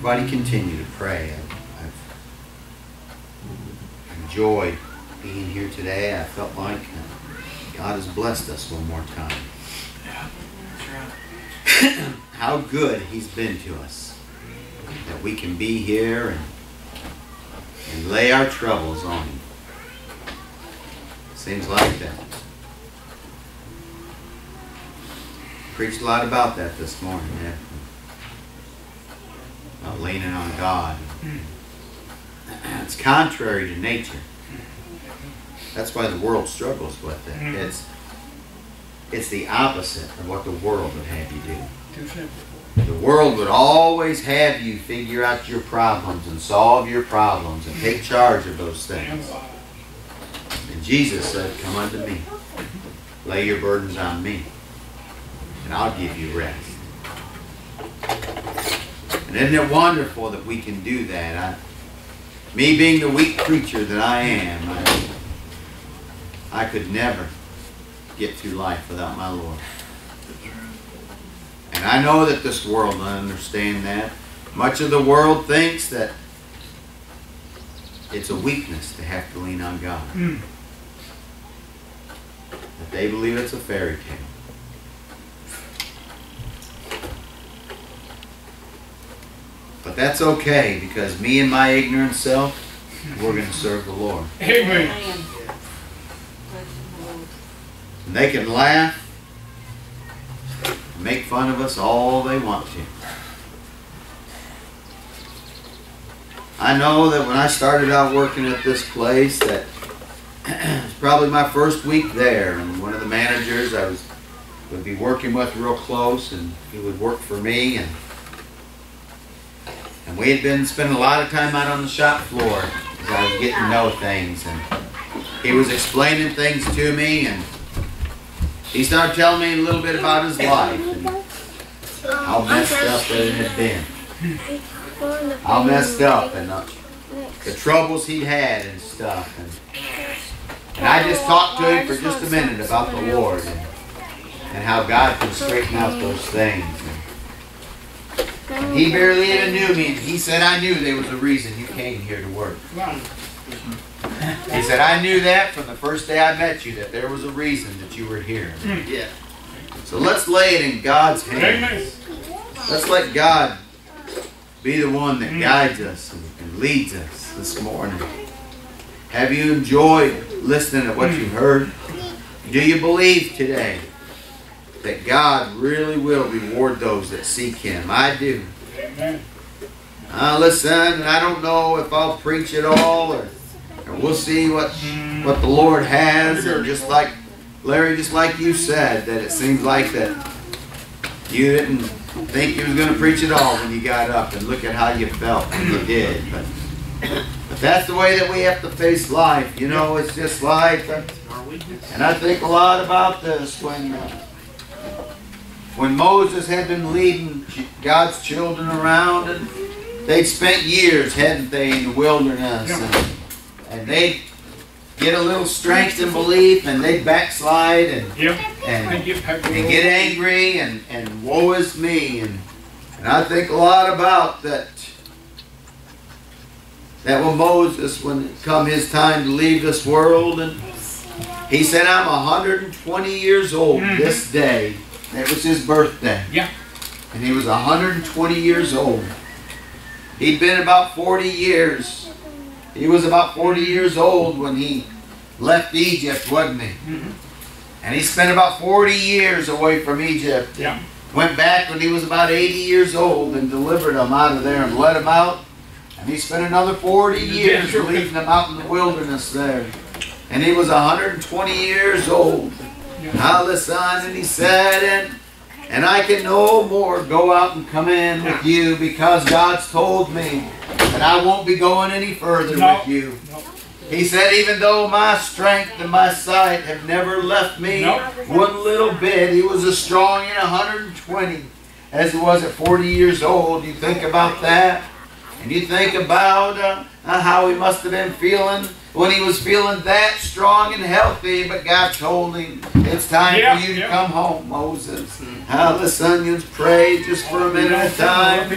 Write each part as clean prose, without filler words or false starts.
everybody continue to pray. I've enjoyed being here today. I felt like God has blessed us one more time. Yeah, that's right. How good He's been to us. That we can be here and lay our troubles on Him. Seems like that. Preached a lot about that this morning. Yeah. About leaning on God. It's contrary to nature. That's why the world struggles with it. It's the opposite of what the world would have you do. The world would always have you figure out your problems and solve your problems and take charge of those things. And Jesus said, "Come unto me. Lay your burdens on me, and I'll give you rest." And isn't it wonderful that we can do that? Me being the weak creature that I am, I could never get through life without my Lord. And I know that this world doesn't understand that. Much of the world thinks that it's a weakness to have to lean on God. That they believe it's a fairy tale. But that's okay, because me and my ignorant self, we're going to serve the Lord. Amen. And they can laugh and make fun of us all they want to. I know that when I started out working at this place, that it was probably my first week there, and one of the managers I would be working with real close, and he would work for me, and we had been spending a lot of time out on the shop floor as I was getting to know things, and he was explaining things to me, and he started telling me a little bit about his life and how messed up that it had been. How messed up, and the troubles he'd had and stuff. And I just talked to him for just a minute about the Lord and how God can straighten out those things. And he barely even knew me, and he said, "I knew there was a reason you came here to work." He said, "I knew that from the first day I met you, that there was a reason that you were here." Yeah. So let's lay it in God's hands. Let's let God be the one that guides us and leads us this morning. Have you enjoyed listening to what you've heard? Do you believe today that God really will reward those that seek Him? I do. Listen, I don't know if I'll preach it all, or we'll see what the Lord has. Or just like Larry, just like you said, that it seems like that you didn't think you was going to preach it all when you got up, and look at how you felt when you did. But that's the way that we have to face life. You know, it's just life. And I think a lot about this when Moses had been leading God's children around, and they'd spent years, hadn't they, in the wilderness, and they'd get a little strength and belief, and they'd backslide and get angry and woe is me. And I think a lot about that when Moses, when it come his time to leave this world, and he said, "I'm 120 years old this day." It was his birthday. Yeah. And he was 120 years old. He'd been about 40 years. He was about 40 years old when he left Egypt, wasn't he? And he spent about 40 years away from Egypt. Yeah. Went back when he was about 80 years old and delivered them out of there and let them out. And he spent another 40 years leaving them out in the wilderness there. And he was 120 years old. Now listen, and he said, and I can no more go out and come in with you, because God's told me that I won't be going any further with you. He said, even though my strength and my sight have never left me one little bit, he was as strong in 120 as he was at 40 years old. You think about that, and you think about how he must have been feeling when he was feeling that strong and healthy, but God told him, it's time for you to come home, Moses. How the onions pray just for a minute at a time.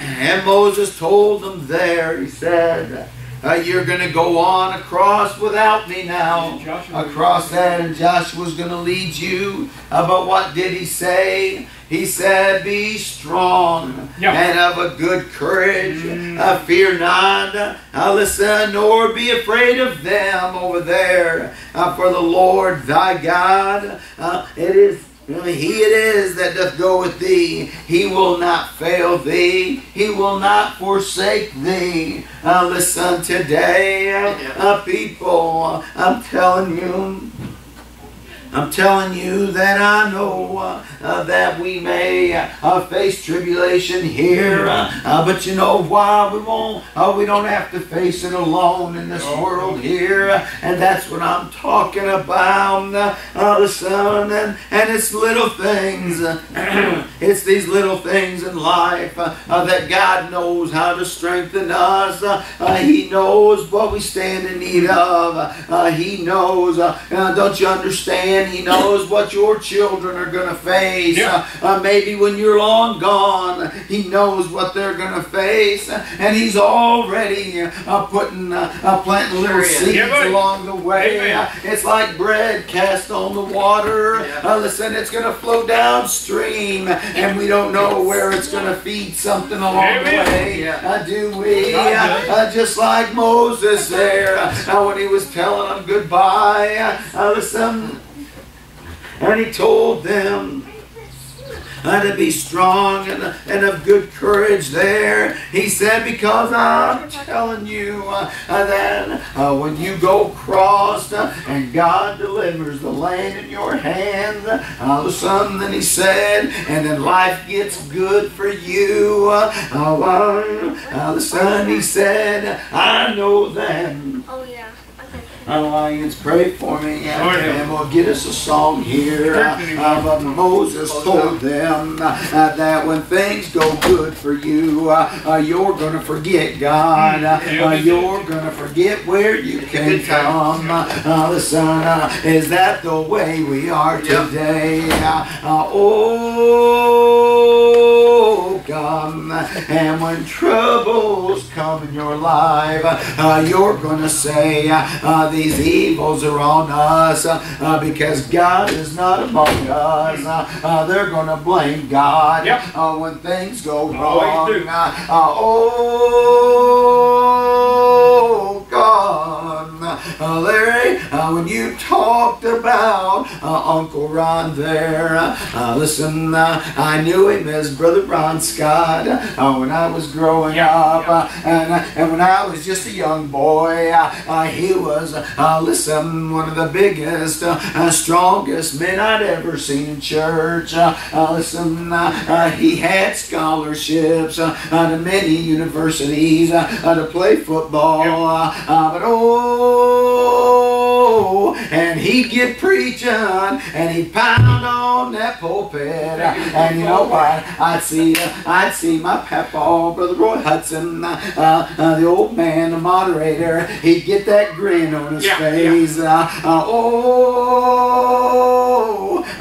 And Moses told them there, he said, you're going to go on across without me now. Across that, and Joshua's going to lead you. But what did he say? He said, be strong and of a good courage. Fear not. Listen, nor be afraid of them over there. For the Lord thy God, He it is that doth go with thee. He will not fail thee. He will not forsake thee. Listen today, people, I'm telling you that I know that we may face tribulation here, but you know why we won't? We don't have to face it alone in this world here, and that's what I'm talking about. Listen, and it's little things. It's these little things in life that God knows how to strengthen us. He knows what we stand in need of. He knows. Don't you understand? He knows what your children are going to face. Maybe when you're long gone, He knows what they're going to face. And He's already planting little seeds along the way. It's like bread cast on the water. Listen, it's going to flow downstream. And we don't know where it's going to feed something along the way. Do we? Just like Moses there when he was telling them goodbye. Listen. And he told them to be strong and of good courage there. He said, because I'm telling you that when you go across and God delivers the land in your hands, listen, then he said, and then life gets good for you. Listen, he said, I know that. Oh, yeah. Lions, pray for me, and we'll get us a song here. But Moses told them that when things go good for you, you're going to forget God. You're going to forget where you came from. Listen, is that the way we are today? Oh, God. And when troubles come in your life, you're going to say, these evils are on us because God is not among us. They're going to blame God when things go wrong. Oh, God. Larry, when you talked about Uncle Ron there, listen, I knew him as Brother Ron Scott when I was growing up, and when I was just a young boy, he was, listen, one of the biggest, strongest men I'd ever seen in church. Listen, he had scholarships to many universities to play football, but and he'd get preaching, and he'd pound on that pulpit, and you know what? I'd see my papa, Brother Roy Hudson, the old man, the moderator. He'd get that grin on his face.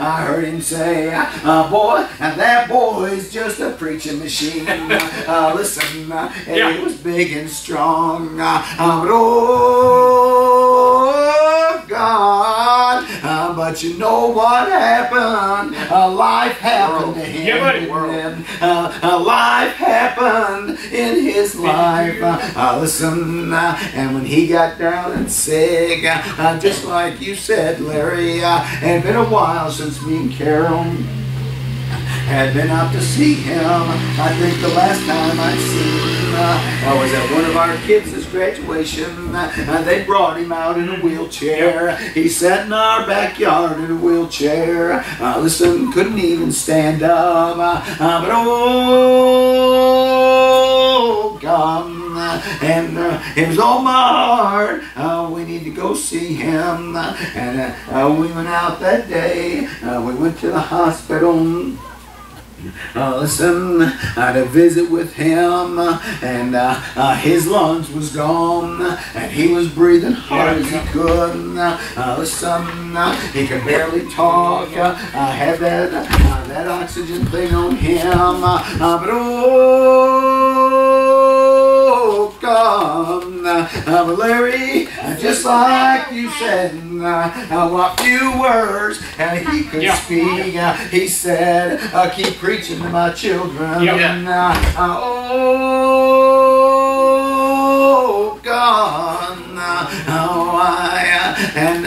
I heard him say, boy, and that boy's just a preaching machine. Listen, he was big and strong, but God, but you know what happened? Life happened to him. Life happened in his life. Listen, and when he got down and sick, just like you said, Larry, it had been a while since me and Carol had been out to see him. I think the last time I'd seen him was at one of our kids' graduation. They brought him out in a wheelchair. He sat in our backyard in a wheelchair. Listen, couldn't even stand up. But oh, God. And it was on my heart. We need to go see him. And we went out that day. We went to the hospital. Listen, to visit with him, and his lungs was gone, and he was breathing hard as he could. Listen, he could barely talk. Had that oxygen thing on him, but oh, gone. Larry, just like you said, what few words he could speak. He said, keep preaching to my children. Oh, gone. And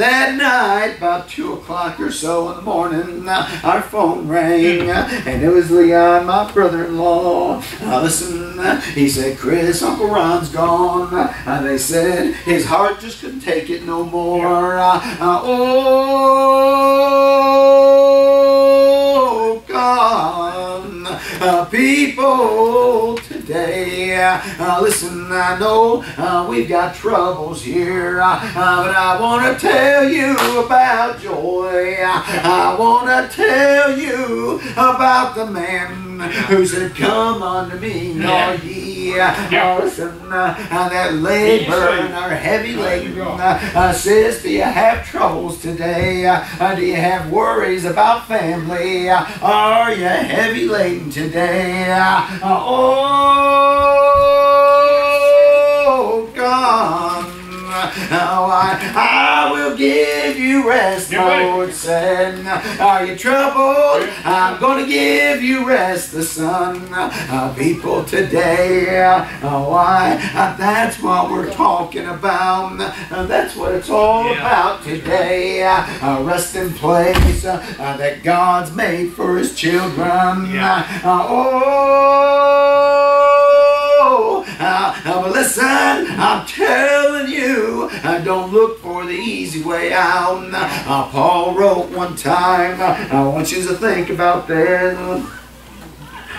that night, about 2 o'clock or so in the morning, our phone rang, and it was Leon, my brother-in-law. Listen, he said, Chris, Uncle Ron's gone. They said his heart just couldn't take it no more. Oh, gone. People today, listen, I know we've got troubles here, but I want to tell you about joy. I want to tell you about the man who said, come unto me, all ye, listen, that labor and are heavy laden. Sis, do you have troubles today? Do you have worries about family? Are you heavy laden today? Oh, gone. I will give you rest, my Lord said. Are you troubled? I'm going to give you rest, the Son. People today, why? That's what we're talking about. That's what it's all about today. Rest in place that God's made for His children. But listen, I'm telling you, don't look for the easy way out. Paul wrote one time, I want you to think about this.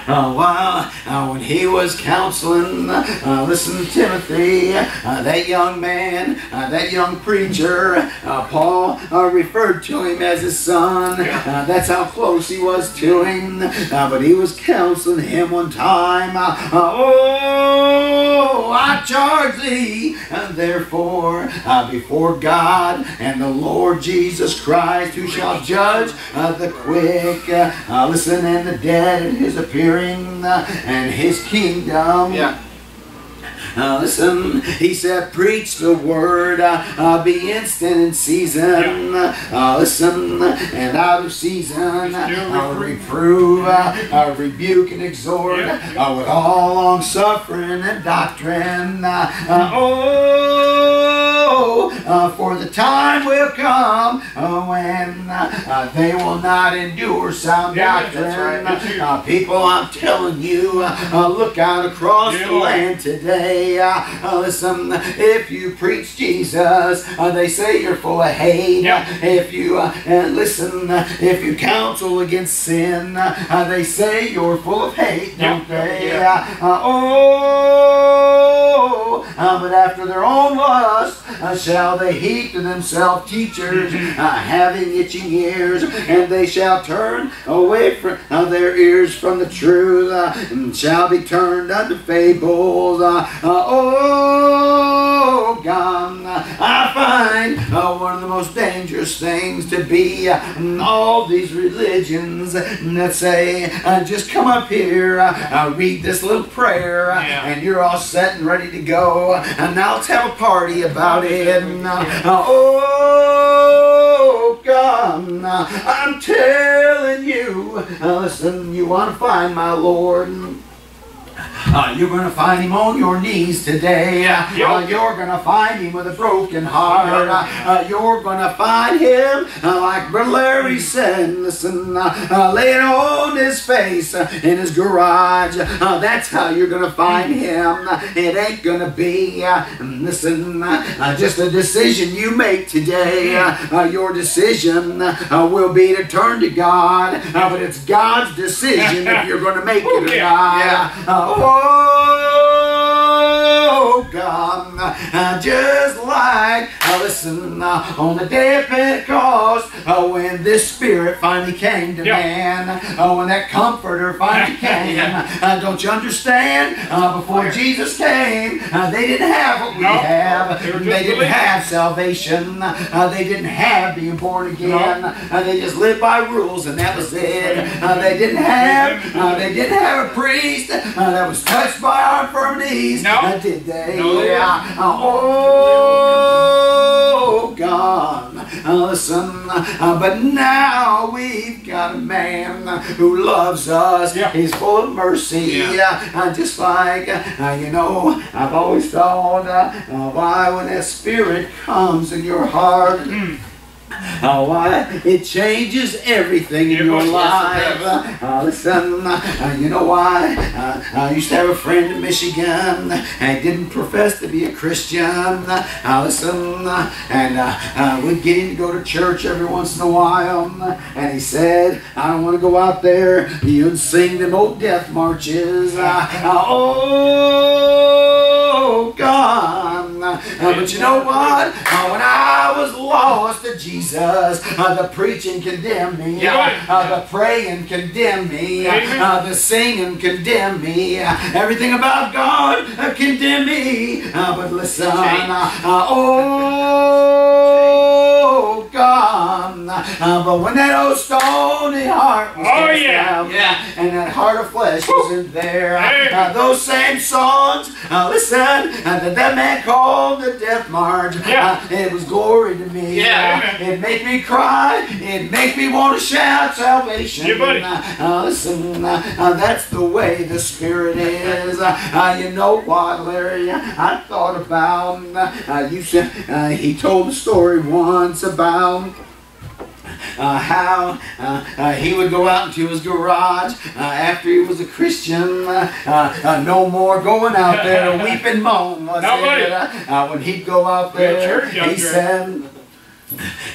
When he was counseling, listen, Timothy, that young man, that young preacher, Paul referred to him as his son. That's how close he was to him. But he was counseling him one time. Oh, I charge thee, therefore, before God and the Lord Jesus Christ, who shall judge the quick, listen, and the dead at His appearing and His kingdom. Listen, he said, preach the word, be instant in season. Listen, and out of season, reprove, rebuke, and exhort with all long suffering and doctrine. For the time will come when they will not endure sound doctrine. People, I'm telling you, look out across the land today. Listen, if you preach Jesus, they say you're full of hate. If you listen, if you counsel against sin, they say you're full of hate, don't they? But after their own lust shall they heap to themselves teachers, having itching ears, and they shall turn away from their ears from the truth, and shall be turned unto fables. Oh, God, I find one of the most dangerous things to be all these religions that say, just come up here, read this little prayer, and you're all set and ready to go, and now let's have a party about it. Oh, God, I'm telling you, listen, you want to find my Lord, you're going to find Him on your knees today. You're going to find Him with a broken heart. You're going to find Him, like Brother Larry said, listen, laying on His face in His garage. That's how you're going to find Him. It ain't going to be, listen, just a decision you make today. Your decision will be to turn to God, but it's God's decision if you're going to make it or not. Oh, God. come, just like, listen, on the day of Pentecost, when this Spirit finally came to man, when that Comforter finally came. Don't you understand? Before Jesus came, they didn't have what we have. They didn't have salvation. They didn't have being born again. They just lived by rules, and that was it. They didn't have a priest that was touched by our infirmities. Did they? Oh God, listen. But now we've got a man who loves us. He's full of mercy. Just like, you know, I've always thought, why when that Spirit comes in your heart, why it changes everything in your life. Listen, you know why? I used to have a friend in Michigan and didn't profess to be a Christian. Listen, and we'd get him to go to church every once in a while, and he said, I don't want to go out there and sing them old death marches. Oh God. But you know what? When I was lost to Jesus, the preaching condemned me, the praying condemned me, the singing condemned me, everything about God condemned me. But listen, oh God, but when that old stony heart was down, and that heart of flesh wasn't there, those same songs, listen, that man called the death march, it was glory to me. It made me cry. It made me want to shout salvation. Listen, that's the way the Spirit is. You know what, Larry? I thought about, he told a story once about how he would go out into his garage after he was a Christian. No more going out there to weep and moan. When he'd go out there,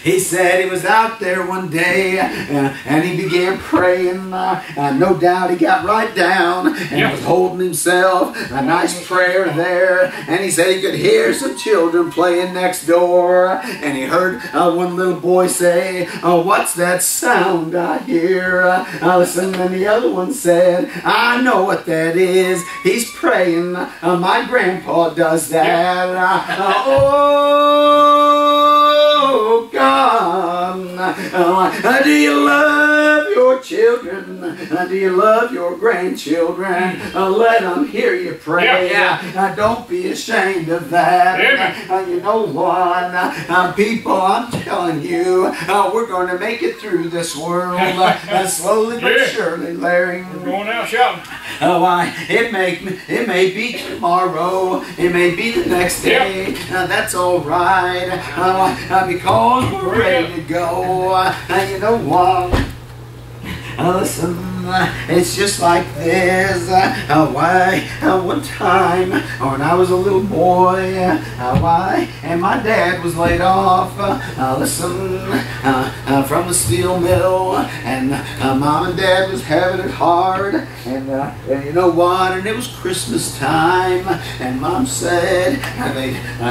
he said he was out there one day and he began praying. No doubt he got right down and was holding himself a nice prayer there. And he said he could hear some children playing next door. And he heard one little boy say, what's that sound I hear? Listen, and the other one said, I know what that is. He's praying. My grandpa does that. Oh God, do you love your children? Do you love your grandchildren? Let them hear you pray. Don't be ashamed of that. You know what, people, I'm telling you, we're going to make it through this world slowly but surely, Larry. We're going out shouting. It may be tomorrow. It may be the next day. That's all right. Because we're ready to go. You know what? Listen, it's just like this. One time when I was a little boy, and my dad was laid off, from the steel mill, and Mom and Dad was having it hard, and you know what, and it was Christmas time, and Mom said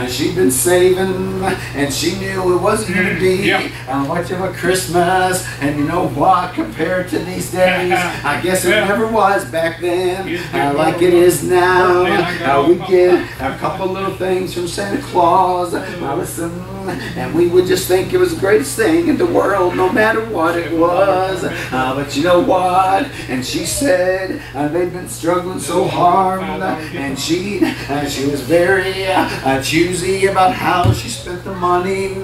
she'd been saving, and she knew it wasn't going to be much of a Christmas, and you know what, compared to these days, I guess it never was back then, like it is now. We get a couple little things from Santa Claus, and we would just think it was the greatest thing in the world, no matter what it was. But you know what? And she said they'd been struggling so hard, and she was very choosy about how she spent the money,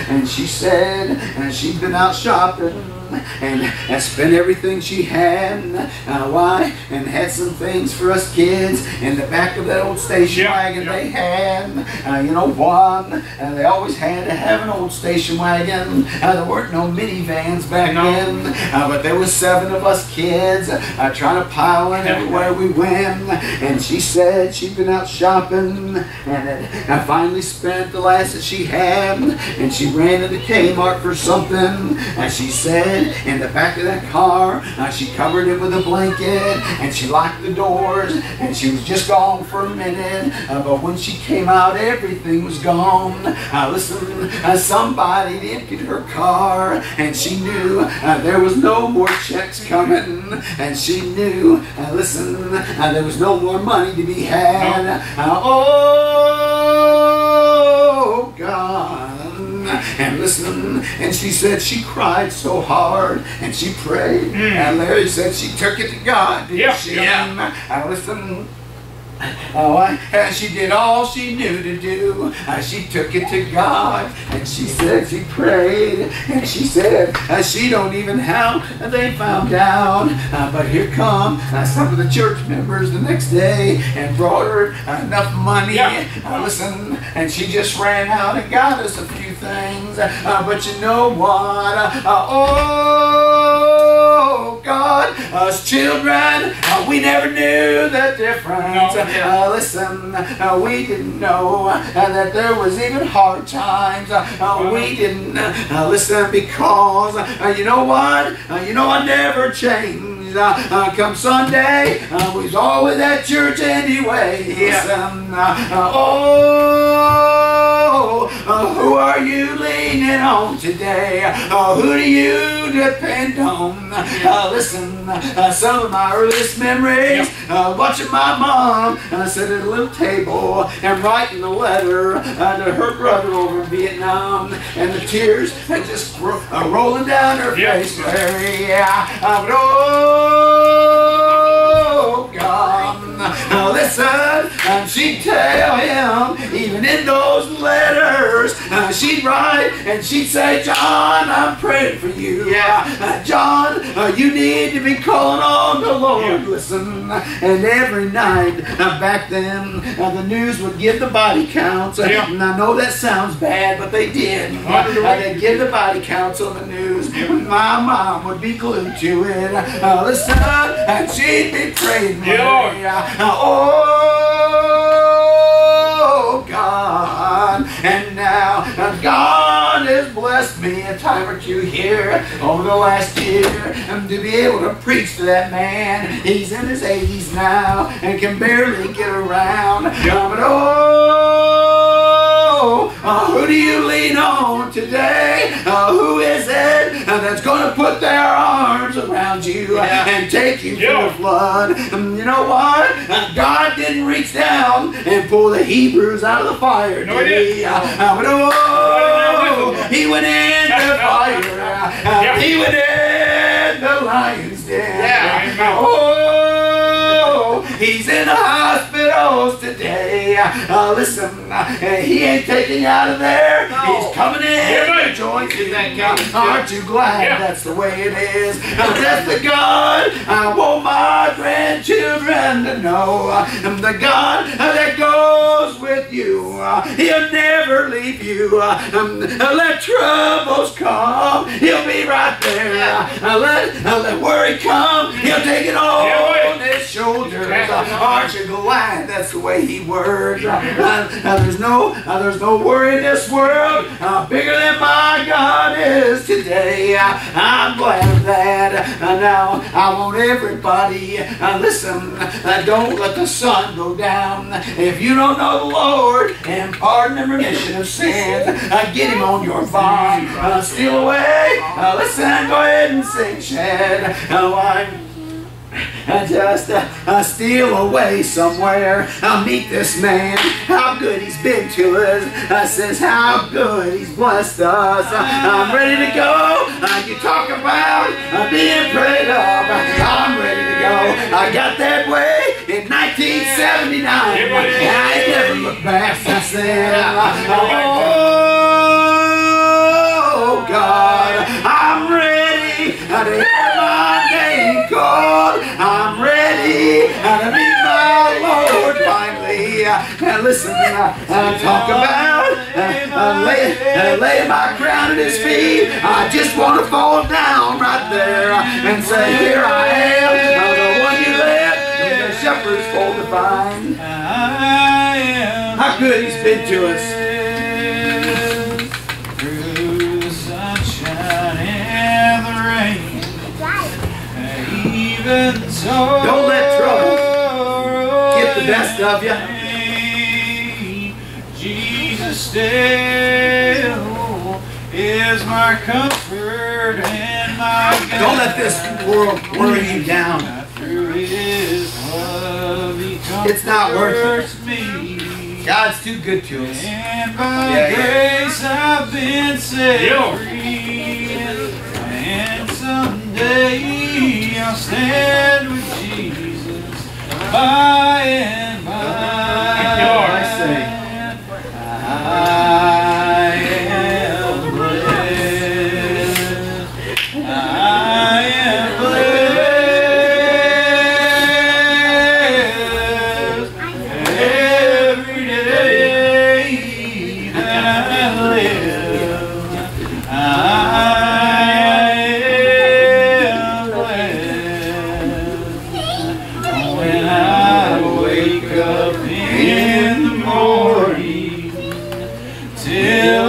and she said she'd been out shopping and spent everything she had, and had some things for us kids in the back of that old station wagon they had. You know what? They always had to have an old station wagon. There weren't no minivans back then, but there was 7 of us kids trying to pile in everywhere we went. And she said she'd been out shopping, and I finally spent the last that she had, and she ran into Kmart for something, and she said bed in the back of that car. She covered it with a blanket and she locked the doors and she was just gone for a minute. But when she came out, everything was gone. Listen, somebody emptied her car and she knew there was no more checks coming. And she knew, listen, there was no more money to be had. Oh, God. And listen, and she said she cried so hard and she prayed. And Larry said she took it to God, didn't she? Listen. And she did all she knew to do. She took it to God and she said she prayed and she said she don't even how they found out. But here come some of the church members the next day and brought her enough money. Listen, and she just ran out and got us a few things. But you know what? Oh God, us children, we never knew the difference. Listen, we didn't know that there was even hard times. We didn't listen because you know what? You know I never changed. Come Sunday, we was always at church anyway. Listen, who are you leaning on today? Who do you depend on? Listen, some of my earliest memories, watching my mom sit at a little table and writing a letter to her brother over in Vietnam, and the tears just rolling down her face. Oh, God. Listen, she'd tell him, even in those letters, she'd write and she'd say, John, I'm praying for you. John, you need to be calling on the Lord. Listen, and every night back then, the news would give the body counts. And I know that sounds bad, but they did. They'd give the body counts on the news. My mom would be glued to it. Listen, and she'd be praying for me. Oh, God. And now God has blessed me a time or two here over the last year to be able to preach to that man. He's in his 80s now and can barely get around. But who do you lean on today? Who is it that's going to put their arms around you and take you through the flood? You know what? God didn't reach down and pull the Hebrews out of the fire, did he? But he went in the fire. He went in the lion's den. He's in the hospitals today. Listen, he ain't taking you out of there. He's coming in to join you. Aren't you glad that's the way it is? That's the God I want my grandchildren to know. The God that goes with you. He'll never leave you. Let troubles come. He'll be right there. Let worry come. He'll take it on his shoulders. Aren't you glad that's the way he works? There's no worry in this world bigger than my God is today. I'm glad of that. Now I want everybody, listen, don't let the sun go down. If you don't know the Lord and pardon and remission of sins, get him on your farm. Steal away. Listen, go ahead and sing, Chad. Just steal away somewhere. I'll meet this man. How good he's been to us. Says how good he's blessed us. I'm ready to go. You talk about being prayed up. I'm ready to go. I got that way in 1979. I ain't never looked back since then. Oh God, I'm ready to hear my name called. I'm ready to meet my Lord finally. And listen, talk about laying my crown at his feet. I just want to fall down right there and say, here I am, the one you left in the shepherd's fold to find. How good he's been to us. Through the sunshine and the rain, Don't let trouble get the best of you. Jesus still is my comfort and my God. Don't let this world worry you down. Through His love, He It's not worth comforts me. God's too good to us. And by grace I've been set free. And someday I'll stand with Jesus by and by. I say, I am blessed. I am blessed every day that I live. I am blessed when I wake up in the morning till